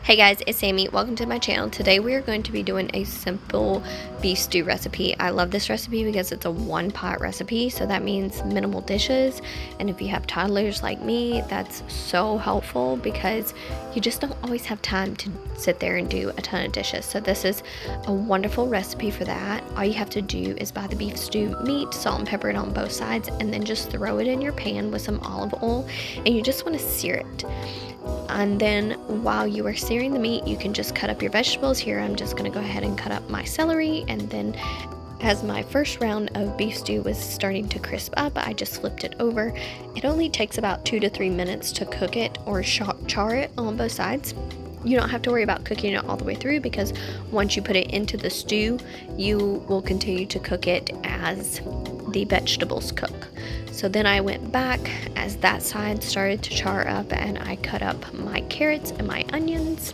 Hey guys, it's Sammy. Welcome to my channel. Today we are going to be doing a simple beef stew recipe. I love this recipe because it's a one-pot recipe, so that means minimal dishes. And if you have toddlers like me, that's so helpful because you just don't always have time to sit there and do a ton of dishes. So this is a wonderful recipe for that. All you have to do is buy the beef stew meat, salt and pepper it on both sides, and then just throw it in your pan with some olive oil, and you just want to sear it. And then while you are searing the meat, you can just cut up your vegetables. Here I'm just going to go ahead and cut up my celery, and then as my first round of beef stew was starting to crisp up, I just flipped it over. It only takes about 2 to 3 minutes to cook it or char it on both sides. You don't have to worry about cooking it all the way through because once you put it into the stew, you will continue to cook it as the vegetables cook. So then I went back as that side started to char up, and I cut up my carrots and my onions.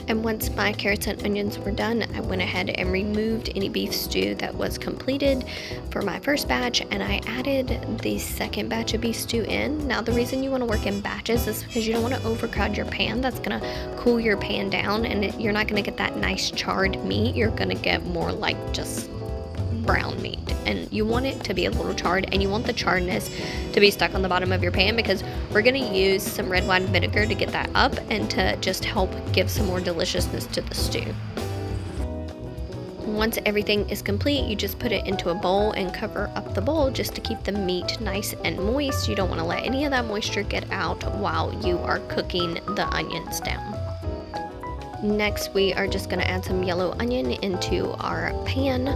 And once my carrots and onions were done, I went ahead and removed any beef stew that was completed for my first batch, and I added the second batch of beef stew in. Now the reason you want to work in batches is because you don't want to overcrowd your pan. That's going to cool your pan down, and you're not going to get that nice charred meat. You're going to get more like just brown meat, and you want it to be a little charred, and you want the charredness to be stuck on the bottom of your pan because we're going to use some red wine vinegar to get that up and to just help give some more deliciousness to the stew. Once everything is complete, you just put it into a bowl and cover up the bowl just to keep the meat nice and moist. You don't want to let any of that moisture get out while you are cooking the onions down. Next, we are just going to add some yellow onion into our pan,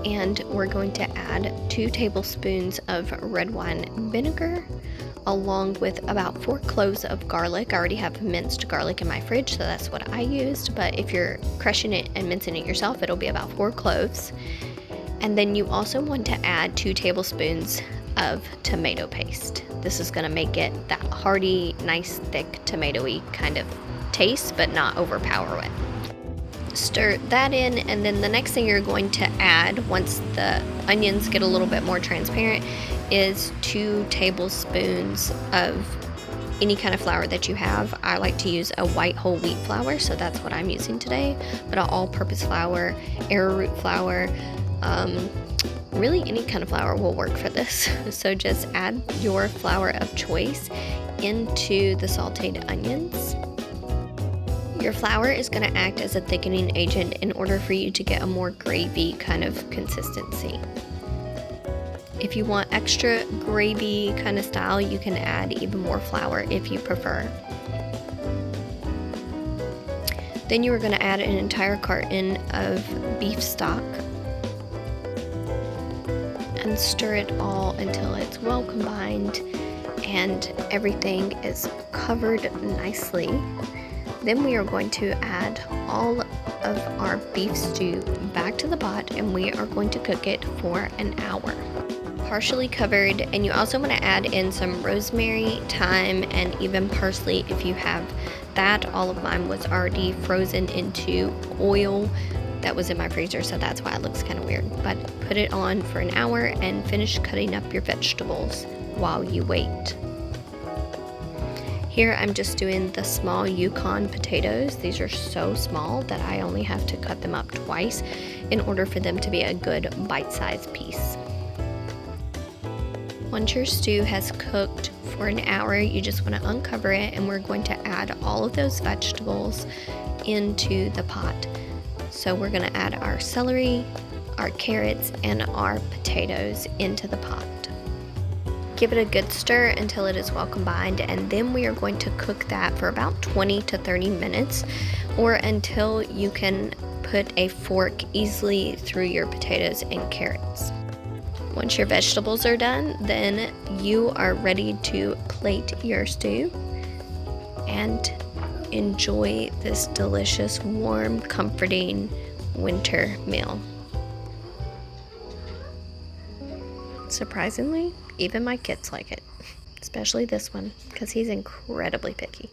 and we're going to add 2 tablespoons of red wine vinegar along with about 4 cloves of garlic. I already have minced garlic in my fridge, so that's what I used, but if you're crushing it and mincing it yourself, it'll be about 4 cloves. And then you also want to add 2 tablespoons of tomato paste. This is going to make it that hearty, nice, thick, tomatoey kind of taste, but not overpower it. Stir that in, and then the next thing you're going to add once the onions get a little bit more transparent is 2 tablespoons of any kind of flour that you have. I like to use a white whole wheat flour, so that's what I'm using today, but an all-purpose flour, arrowroot flour, really any kind of flour will work for this. So just add your flour of choice into the sauteed onions. Your flour is going to act as a thickening agent in order for you to get a more gravy kind of consistency. If you want extra gravy kind of style, you can add even more flour if you prefer. Then you are going to add an entire carton of beef stock and stir it all until it's well combined and everything is covered nicely. Then we are going to add all of our beef stew back to the pot, and we are going to cook it for an hour. Partially covered, and you also want to add in some rosemary, thyme, and even parsley if you have that. All of mine was already frozen into oil that was in my freezer, so that's why it looks kind of weird. But put it on for an hour and finish cutting up your vegetables while you wait. Here I'm just doing the small Yukon potatoes. These are so small that I only have to cut them up twice in order for them to be a good bite-sized piece. Once your stew has cooked for an hour, you just want to uncover it, and we're going to add all of those vegetables into the pot. So we're going to add our celery, our carrots, and our potatoes into the pot. Give it a good stir until it is well combined, and then we are going to cook that for about 20 to 30 minutes or until you can put a fork easily through your potatoes and carrots. Once your vegetables are done, then you are ready to plate your stew and enjoy this delicious, warm, comforting winter meal. Surprisingly, even my kids like it, especially this one because he's incredibly picky.